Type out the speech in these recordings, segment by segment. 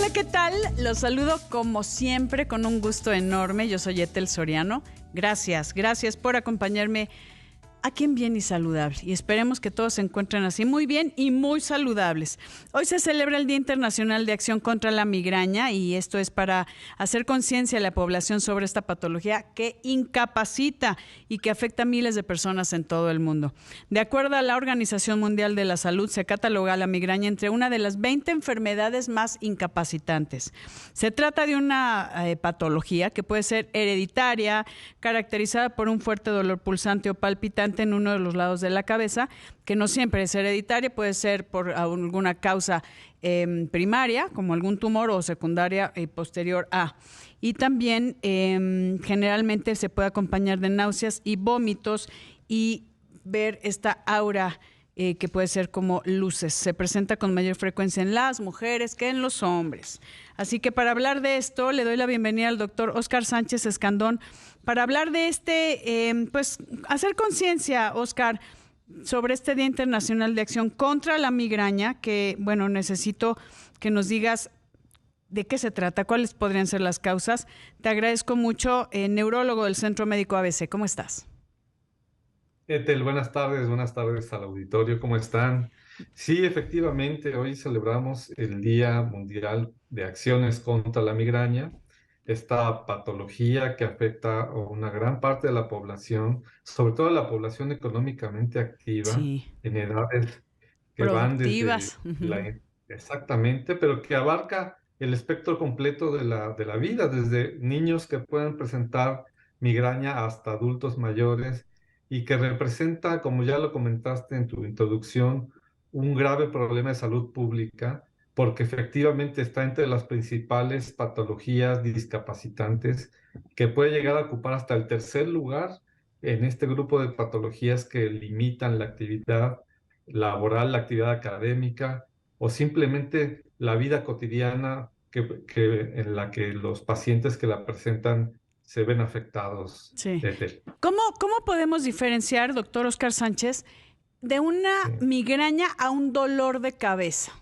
Hola, ¿qué tal? Los saludo como siempre con un gusto enorme. Yo soy Ethel Soriano. Gracias por acompañarme aquí en Bien y Saludable. Y esperemos que todos se encuentren así muy bien y muy saludables. Hoy se celebra el Día Internacional de Acción contra la Migraña y esto es para hacer conciencia a la población sobre esta patología que incapacita y que afecta a miles de personas en todo el mundo. De acuerdo a la Organización Mundial de la Salud, se cataloga la migraña entre una de las 20 enfermedades más incapacitantes. Se trata de una patología que puede ser hereditaria, caracterizada por un fuerte dolor pulsante o palpitante en uno de los lados de la cabeza, que no siempre es hereditaria, puede ser por alguna causa primaria, como algún tumor, o secundaria posterior a. Y también generalmente se puede acompañar de náuseas y vómitos y ver esta aura que puede ser como luces. Se presenta con mayor frecuencia en las mujeres que en los hombres. Así que para hablar de esto, le doy la bienvenida al doctor Óscar Sánchez Escandón para hablar de hacer conciencia, Óscar, sobre este Día Internacional de Acción contra la Migraña, que, bueno, necesito que nos digas de qué se trata, cuáles podrían ser las causas. Te agradezco mucho, neurólogo del Centro Médico ABC. ¿Cómo estás? Etel, buenas tardes al auditorio, ¿cómo están? Sí, efectivamente, hoy celebramos el Día Mundial de Acciones contra la Migraña, esta patología que afecta a una gran parte de la población, sobre todo la población económicamente activa, Sí, en edades que van desde productivas. Uh-huh. exactamente, pero que abarca el espectro completo de la vida, desde niños que pueden presentar migraña hasta adultos mayores y que representa, como ya lo comentaste en tu introducción, un grave problema de salud pública, porque efectivamente está entre las principales patologías discapacitantes que puede llegar a ocupar hasta el tercer lugar en este grupo de patologías que limitan la actividad laboral, la actividad académica o simplemente la vida cotidiana en la que los pacientes que la presentan se ven afectados. Sí. Ethel. ¿Cómo podemos diferenciar, doctor Óscar Sánchez, de una Sí. migraña a un dolor de cabeza?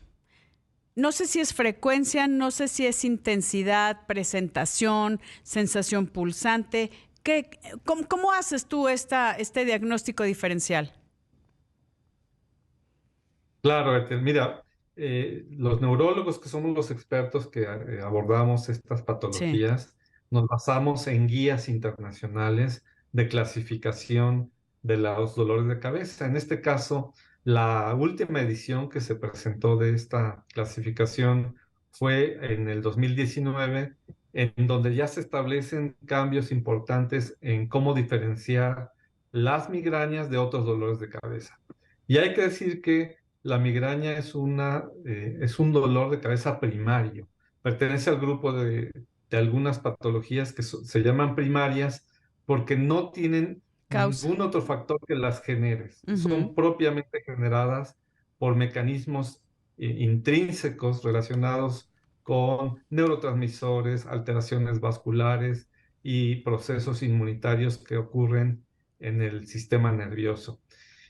No sé si es frecuencia, no sé si es intensidad, presentación, sensación pulsante. ¿Cómo haces tú este diagnóstico diferencial? Claro, Ethel. Mira, los neurólogos que somos los expertos que abordamos estas Sí. patologías, nos basamos en guías internacionales de clasificación de los dolores de cabeza. En este caso, la última edición que se presentó de esta clasificación fue en el 2019, en donde ya se establecen cambios importantes en cómo diferenciar las migrañas de otros dolores de cabeza. Y hay que decir que la migraña es un dolor de cabeza primario. Pertenece al grupo de algunas patologías que se llaman primarias porque no tienen Causa. ningún otro factor que las genere. Ujú. Son propiamente generadas por mecanismos intrínsecos relacionados con neurotransmisores, alteraciones vasculares y procesos inmunitarios que ocurren en el sistema nervioso.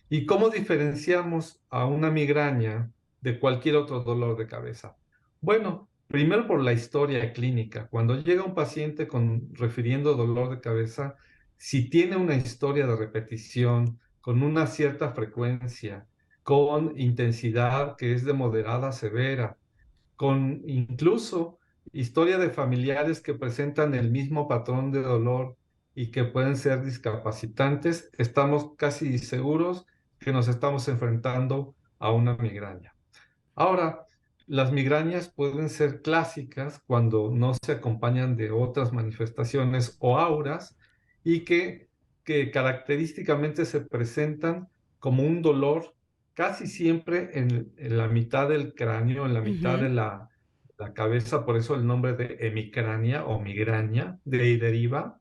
¿Y cómo diferenciamos a una migraña de cualquier otro dolor de cabeza? Bueno, primero por la historia clínica. Cuando llega un paciente refiriendo dolor de cabeza, si tiene una historia de repetición con una cierta frecuencia, con intensidad que es de moderada a severa, con incluso historia de familiares que presentan el mismo patrón de dolor y que pueden ser discapacitantes, estamos casi seguros que nos estamos enfrentando a una migraña. Ahora, las migrañas pueden ser clásicas cuando no se acompañan de otras manifestaciones o auras y que característicamente se presentan como un dolor casi siempre en la mitad del cráneo, en la mitad Ujú. de la cabeza, por eso el nombre de hemicrania o migraña de ahí deriva,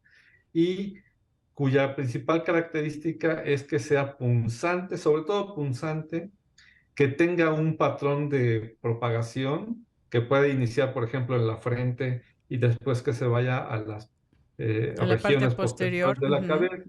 y cuya principal característica es que sea punzante, sobre todo punzante, que tenga un patrón de propagación que puede iniciar, por ejemplo, en la frente y después que se vaya a las A la parte regiones posteriores posterior. de la Ujú. cabeza.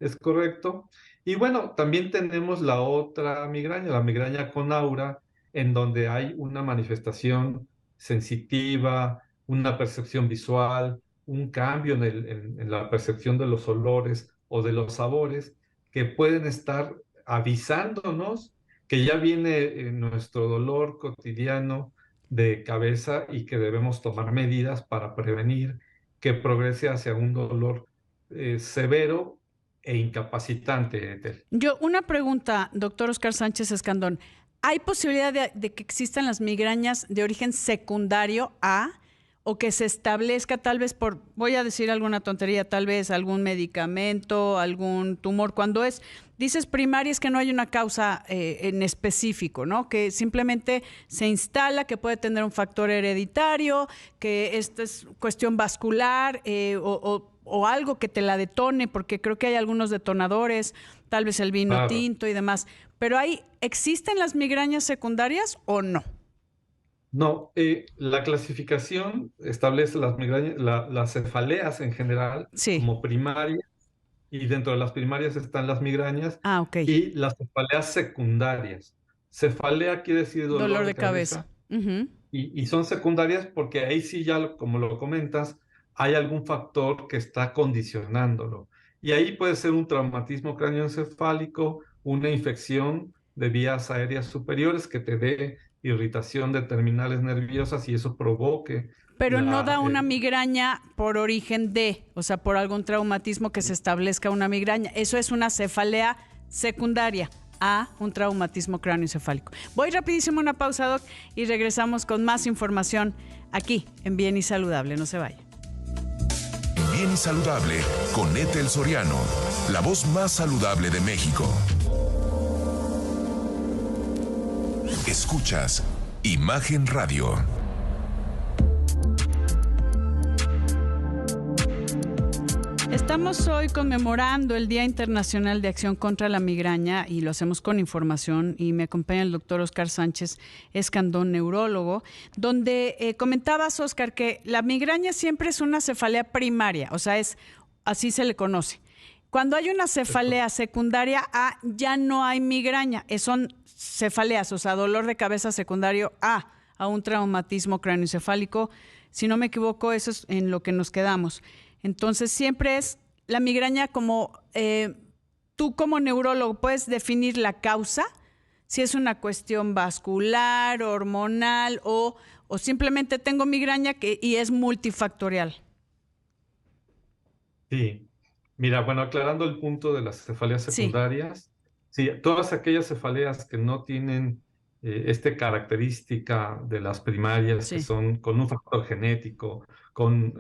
Es correcto. Y bueno, también tenemos la otra migraña, la migraña con aura, en donde hay una manifestación sensitiva, una percepción visual, un cambio en la percepción de los olores o de los sabores que pueden estar avisándonos que ya viene nuestro dolor cotidiano de cabeza y que debemos tomar medidas para prevenir que progrese hacia un dolor severo e incapacitante, Ethel. Yo, una pregunta, doctor Oscar Sánchez Escandón. ¿Hay posibilidad de que existan las migrañas de origen secundario a, o que se establezca tal vez por, voy a decir alguna tontería, tal vez algún medicamento, algún tumor? Cuando dices primaria, es que no hay una causa en específico, ¿no? Que simplemente se instala, que puede tener un factor hereditario, que esta es cuestión vascular o algo que te la detone, porque creo que hay algunos detonadores, tal vez el vino Claro. tinto y demás. Pero ¿existen las migrañas secundarias o no? No, la clasificación establece las migrañas, las cefaleas en general Sí. como primarias, y dentro de las primarias están las migrañas Ah, ok. y las cefaleas secundarias. Cefalea quiere decir dolor Dolor de de cabeza. cabeza, Ujú. y son secundarias porque ahí sí ya, como lo comentas, hay algún factor que está condicionándolo. Y ahí puede ser un traumatismo cráneoencefálico, una infección de vías aéreas superiores que te dé irritación de terminales nerviosas y eso provoque Pero no la... da una migraña por origen de, o sea, por algún traumatismo que se establezca una migraña. Eso es una cefalea secundaria a un traumatismo cráneoencefálico. Voy rapidísimo a una pausa, Doc, y regresamos con más información aquí en Bien y Saludable. No se vaya. Bien y Saludable con Ethel Soriano, la voz más saludable de México. Escuchas Imagen Radio. Estamos hoy conmemorando el Día Internacional de Acción contra la Migraña y lo hacemos con información, y me acompaña el doctor Oscar Sánchez Escandón, neurólogo, donde comentabas, Oscar, que la migraña siempre es una cefalea primaria, o sea, así se le conoce. Cuando hay una cefalea secundaria A, ya no hay migraña, son cefaleas, o sea, dolor de cabeza secundario a un traumatismo cráneoencefálico. Si no me equivoco, eso es en lo que nos quedamos. Entonces, siempre es la migraña como, tú como neurólogo puedes definir la causa, si es una cuestión vascular, hormonal o simplemente tengo migraña y es multifactorial. Sí, mira, bueno, aclarando el punto de las cefaleas Sí, secundarias, sí, todas aquellas cefaleas que no tienen esta característica de las primarias, que sí. son con un factor genético, con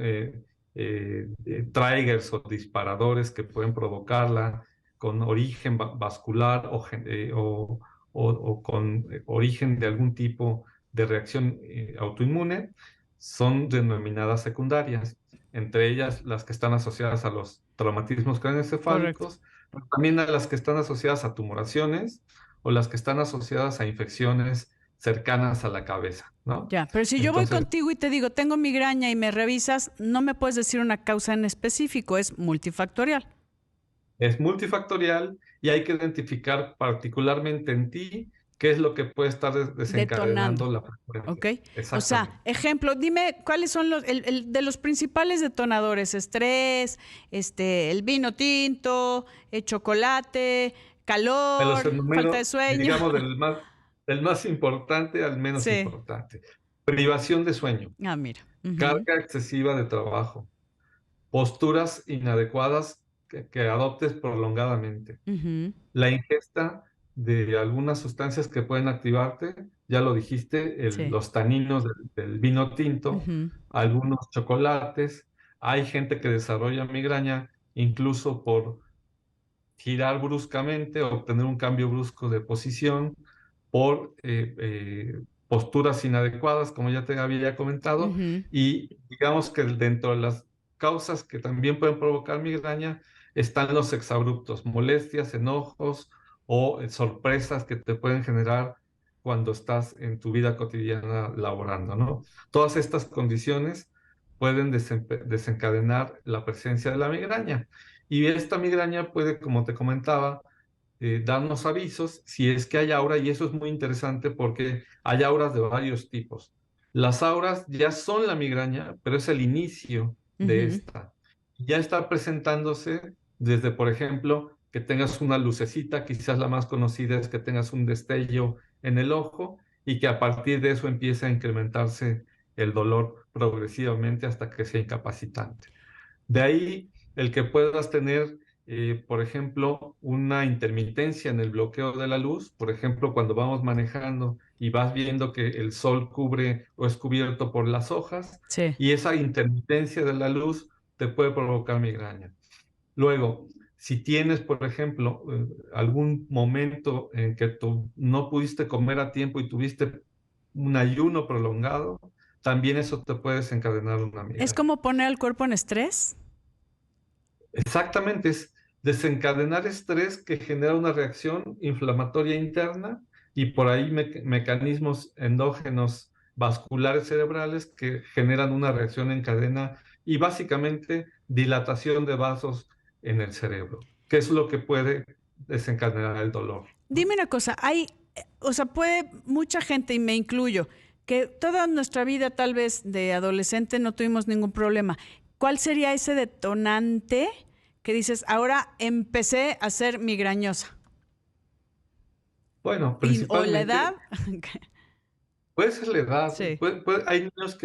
triggers o disparadores que pueden provocarla, con origen vascular o con origen de algún tipo de reacción autoinmune, son denominadas secundarias, entre ellas las que están asociadas a los traumatismos Correcto. craneoencefálicos, pero también a las que están asociadas a tumoraciones o las que están asociadas a infecciones cercanas a la cabeza, ¿no? Ya, pero si yo voy Entonces, contigo y te digo, tengo migraña y me revisas, no me puedes decir una causa en específico, es multifactorial. es multifactorial y hay que identificar particularmente en ti qué es lo que puede estar Detonando. desencadenando la frecuencia. ¿Ok? O sea, Exactamente. ejemplo, dime cuáles son de los principales detonadores: estrés, el vino tinto, el chocolate, Te los calor, falta de enumero, sueño. digamos, del más importante al menos Sí. importante. Privación de sueño, Ah, mira. Ujú, carga excesiva de trabajo, posturas inadecuadas que adoptes prolongadamente, ujú. la ingesta de algunas sustancias que pueden activarte, ya lo dijiste, Sí. los taninos del vino tinto, Ujú, algunos chocolates. Hay gente que desarrolla migraña incluso por girar bruscamente, obtener un cambio brusco de posición, por posturas inadecuadas, como ya te había comentado, ujú. y digamos que dentro de las causas que también pueden provocar migraña están los exabruptos, molestias, enojos o sorpresas que te pueden generar cuando estás en tu vida cotidiana laborando, ¿no? Todas estas condiciones pueden desencadenar la presencia de la migraña. Y esta migraña puede, como te comentaba, darnos avisos si es que hay aura, y eso es muy interesante porque hay auras de varios tipos. Las auras ya son la migraña, pero es el inicio de Ujú. esta. Ya está presentándose desde, por ejemplo, que tengas una lucecita, quizás la más conocida es que tengas un destello en el ojo y que a partir de eso empiece a incrementarse el dolor progresivamente hasta que sea incapacitante. De ahí el que puedas tener, por ejemplo, una intermitencia en el bloqueo de la luz, por ejemplo, cuando vamos manejando y vas viendo que el sol cubre o es cubierto por las hojas, Sí. y esa intermitencia de la luz te puede provocar migraña. Luego, si tienes, por ejemplo, algún momento en que tú no pudiste comer a tiempo y tuviste un ayuno prolongado, también eso te puede desencadenar una ¿Es migraña. como poner al cuerpo en estrés? Exactamente, es desencadenar estrés que genera una reacción inflamatoria interna y por ahí mecanismos endógenos vasculares cerebrales que generan una reacción en cadena y básicamente dilatación de vasos en el cerebro, que es lo que puede desencadenar el dolor, Dime ¿no? una cosa, o sea, puede mucha gente, y me incluyo, que toda nuestra vida tal vez de adolescente no tuvimos ningún problema. ¿Cuál sería ese detonante que dices, ahora empecé a ser migrañosa? Bueno, ¿O la edad? principalmente puede ser la edad. Sí. Hay niños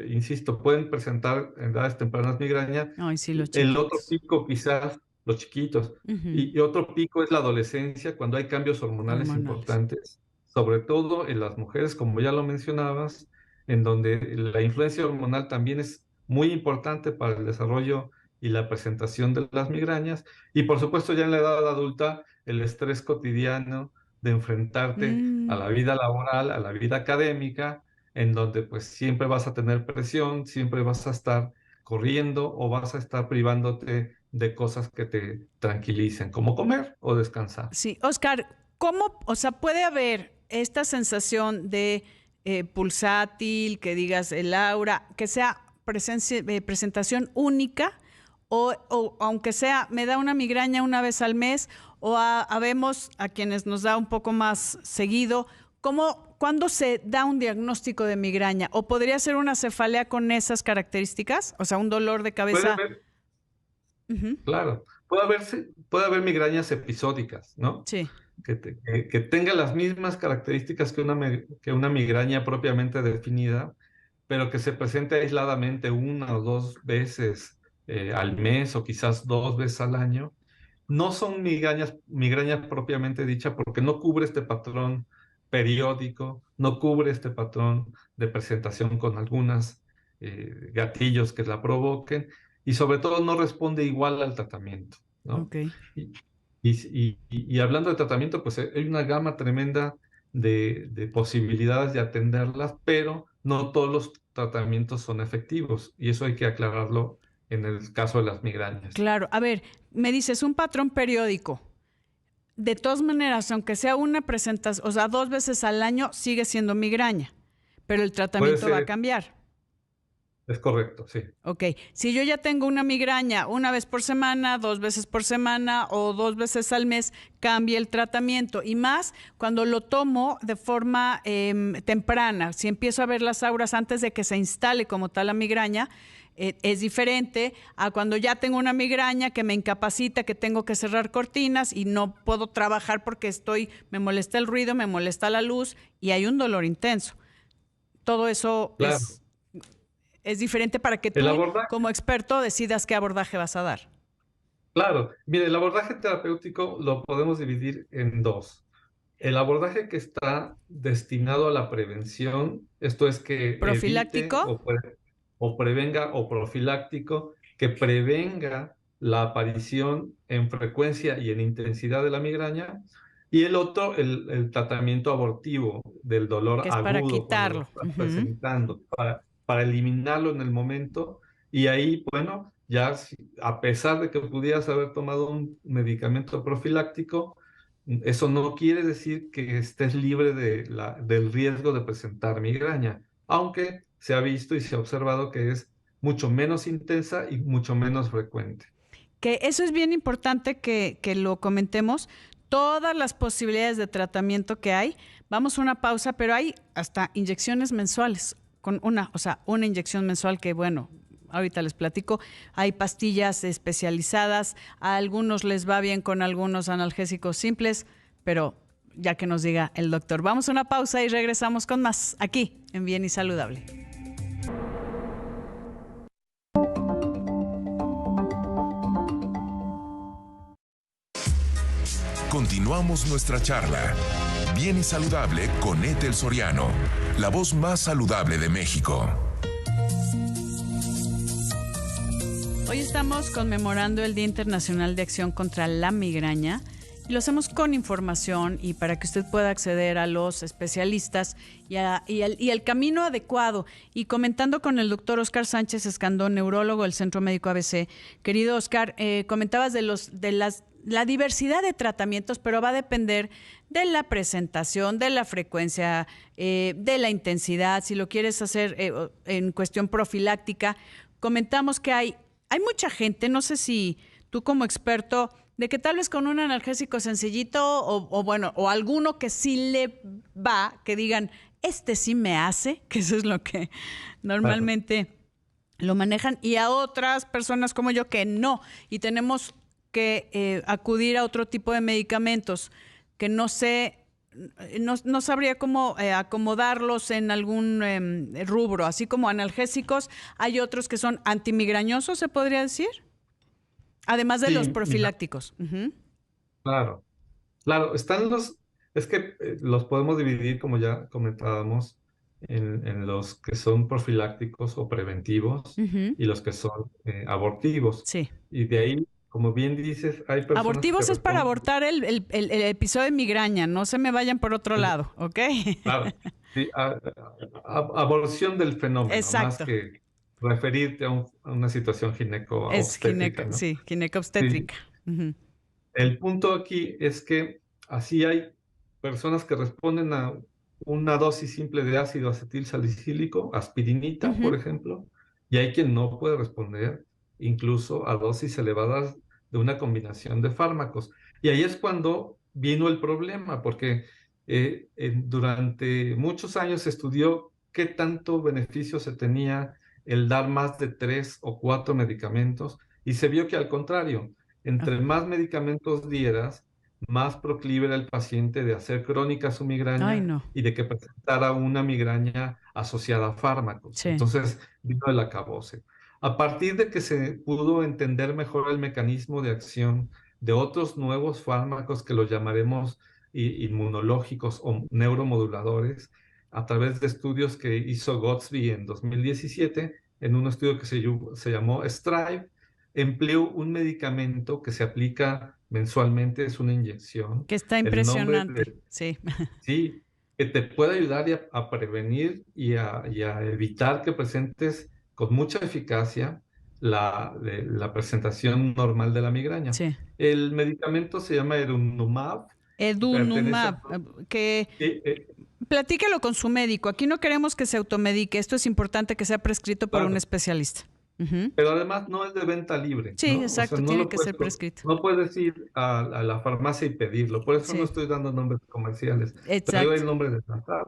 insisto, pueden presentar en edades tempranas migraña. Ay, sí, los El otro chiquitos. pico, quizás los chiquitos, Ujú. y otro pico es la adolescencia, cuando hay cambios hormonales Hormonales. importantes, sobre todo en las mujeres, como ya lo mencionabas, en donde la influencia hormonal también es muy importante para el desarrollo y la presentación de las migrañas. Y por supuesto, ya en la edad adulta, el estrés cotidiano de enfrentarte a Mm. la vida laboral, a la vida académica, en donde pues siempre vas a tener presión, siempre vas a estar corriendo o vas a estar privándote de cosas que te tranquilicen, como comer o descansar. Sí, Oscar, ¿cómo, o sea, puede haber esta sensación de pulsátil, que digas el aura, que sea presentación única o aunque sea, me da una migraña una vez al mes o habemos a quienes nos da un poco más seguido? ¿Cuándo se da un diagnóstico de migraña? ¿O podría ser una cefalea con esas características? O sea, un dolor de Puede cabeza. haber, Ujú. claro, puede haber migrañas episódicas, ¿no? Sí. Que tenga las mismas características que una migraña propiamente definida, pero que se presente aisladamente una o dos veces al mes o quizás dos veces al año. No son migrañas propiamente dicha porque no cubre este patrón periódico, no cubre este patrón de presentación con algunos gatillos que la provoquen y sobre todo no responde igual al tratamiento, ¿no? Ok. Y, y hablando de tratamiento, pues hay una gama tremenda de posibilidades de atenderlas, pero no todos los tratamientos son efectivos y eso hay que aclararlo en el caso de las migrañas. Claro, a ver, me dices un patrón periódico. De todas maneras, aunque sea una presentación, o sea, 2 veces al año, sigue siendo migraña, pero el Puede tratamiento va a ser, cambiar. es correcto, sí. Ok, si yo ya tengo una migraña una vez por semana, 2 veces por semana o 2 veces al mes, cambia el tratamiento. Y más cuando lo tomo de forma temprana. Si empiezo a ver las auras antes de que se instale como tal la migraña, es diferente a cuando ya tengo una migraña que me incapacita, que tengo que cerrar cortinas y no puedo trabajar porque me molesta el ruido, me molesta la luz y hay un dolor intenso. Todo eso Claro. es diferente para que El tú, abordaje, como experto, decidas qué abordaje vas a dar. claro. Mire, el abordaje terapéutico lo podemos dividir en dos. El abordaje que está destinado a la prevención, esto es que evite Profiláctico, o prevenga o profiláctico, que prevenga la aparición en frecuencia y en intensidad de la migraña. Y el otro, el tratamiento abortivo del dolor que es para agudo cuando lo quitarlo. estás Ujú. presentando, para eliminarlo en el momento. Y ahí, bueno, ya a pesar de que pudieras haber tomado un medicamento profiláctico, eso no quiere decir que estés libre del riesgo de presentar migraña, aunque se ha visto y se ha observado que es mucho menos intensa y mucho menos frecuente. Que eso es bien importante que lo comentemos. todas las posibilidades de tratamiento que hay. Vamos a una pausa, pero hay hasta inyecciones mensuales, con una inyección mensual que, bueno, ahorita les platico. Hay pastillas especializadas, a algunos les va bien con algunos analgésicos simples, pero ya que nos diga el doctor. Vamos a una pausa y regresamos con más aquí en Bien y Saludable. Continuamos nuestra charla. Bien y Saludable con Ethel Soriano, la voz más saludable de México. Hoy estamos conmemorando el Día Internacional de Acción contra la Migraña y lo hacemos con información y para que usted pueda acceder a los especialistas y al camino adecuado. Y comentando con el doctor Oscar Sánchez Escandón, neurólogo del Centro Médico ABC. Querido Oscar, comentabas la diversidad de tratamientos, pero va a depender de la presentación, de la frecuencia, de la intensidad, si lo quieres hacer en cuestión profiláctica. Comentamos que hay mucha gente, no sé si tú como experto, de que tal vez con un analgésico sencillito o alguno que sí le va, que digan, este sí me hace, que eso es lo que normalmente lo manejan, y a otras personas como yo que no, y tenemos que acudir a otro tipo de medicamentos que no sabría cómo acomodarlos en algún rubro, así como analgésicos. Hay otros que son antimigrañosos, se podría decir, además de los profilácticos. Claro, están es que los podemos dividir, como ya comentábamos, en los que son profilácticos o preventivos y los que son abortivos. Sí. Y de ahí, como bien dices, hay personas abortivos que es para abortar el episodio de migraña, no se me vayan por otro lado, ¿ok? Claro, sí, aborción del fenómeno, exacto, más que referirte a una situación gineco-obstétrica, ¿no? Sí, gineco-obstétrica. Sí. El punto aquí es que así hay personas que responden a una dosis simple de ácido acetil salicílico, aspirinita, por ejemplo, y hay quien no puede responder incluso a dosis elevadas de una combinación de fármacos. Y ahí es cuando vino el problema, porque durante muchos años se estudió qué tanto beneficio se tenía el dar más de 3 o 4 medicamentos, y se vio que al contrario, entre más medicamentos dieras, más proclive era el paciente de hacer crónica su migraña y de que presentara una migraña asociada a fármacos. Sí. Entonces vino el acabose. A partir de que se pudo entender mejor el mecanismo de acción de otros nuevos fármacos que los llamaremos inmunológicos o neuromoduladores, a través de estudios que hizo Gottesby en 2017, en un estudio que se llamó STRIVE, empleó un medicamento que se aplica mensualmente, es una inyección. Que está impresionante, sí. Sí, que te puede ayudar a prevenir y a evitar que presentes con mucha eficacia la presentación normal de la migraña. Sí. El medicamento se llama Edunumab. Que platícalo con su médico. Aquí no queremos que se automedique. Esto es importante que sea prescrito por un especialista. Pero además no es de venta libre. Sí, ¿no? exacto, o sea, tiene que ser prescrito. No puedes ir a la farmacia y pedirlo. Por eso no estoy dando nombres comerciales. Exacto. Te doy el nombre de la sal.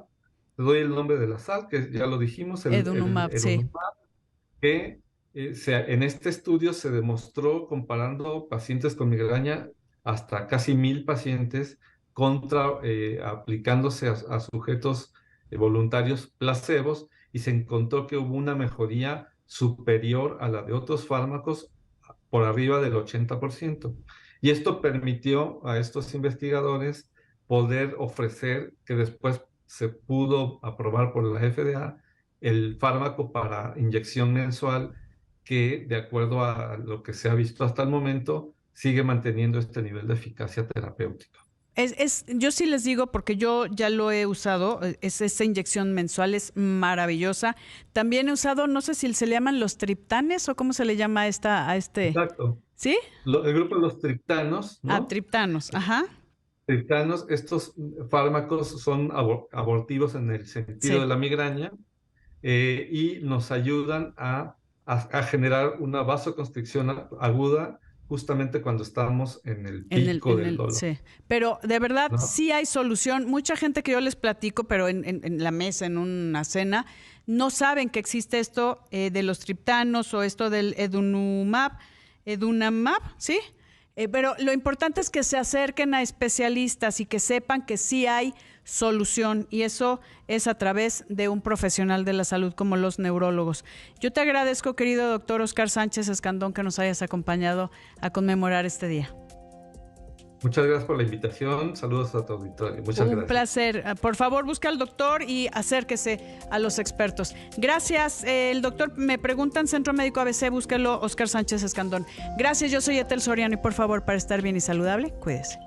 Te doy el nombre de la sal, que ya lo dijimos. Edunumab, sí. Que en este estudio se demostró, comparando pacientes con migraña, hasta casi 1,000 pacientes, aplicándose a sujetos voluntarios placebos, y se encontró que hubo una mejoría superior a la de otros fármacos por arriba del 80%. Y esto permitió a estos investigadores poder ofrecer, que después se pudo aprobar por la FDA, el fármaco para inyección mensual que, de acuerdo a lo que se ha visto hasta el momento, sigue manteniendo este nivel de eficacia terapéutica. Yo sí les digo, porque yo ya lo he usado, esa inyección mensual es maravillosa. También he usado, no sé si se le llaman los triptanes o cómo se le llama a este. Exacto. ¿Sí? El grupo de los triptanos, ¿no? Triptanos, ajá. Triptanos, estos fármacos son abortivos en el sentido de la migraña, y nos ayudan a generar una vasoconstricción aguda justamente cuando estamos en el pico del dolor. Sí. Pero de verdad, ¿no? Sí hay solución. Mucha gente que yo les platico, pero en la mesa, en una cena, no saben que existe esto de los triptanos o esto del edunumab, ¿sí? Pero lo importante es que se acerquen a especialistas y que sepan que sí hay solución, y eso es a través de un profesional de la salud como los neurólogos. Yo te agradezco, querido doctor Óscar Sánchez Escandón, que nos hayas acompañado a conmemorar este día. Muchas gracias por la invitación. Saludos a tu auditorio. Muchas gracias. Un placer. Por favor, busca al doctor y acérquese a los expertos. Gracias. El doctor, me preguntan, Centro Médico ABC, búsquelo, Óscar Sánchez Escandón. Gracias, yo soy Ethel Soriano y por favor, para estar bien y saludable, cuídese.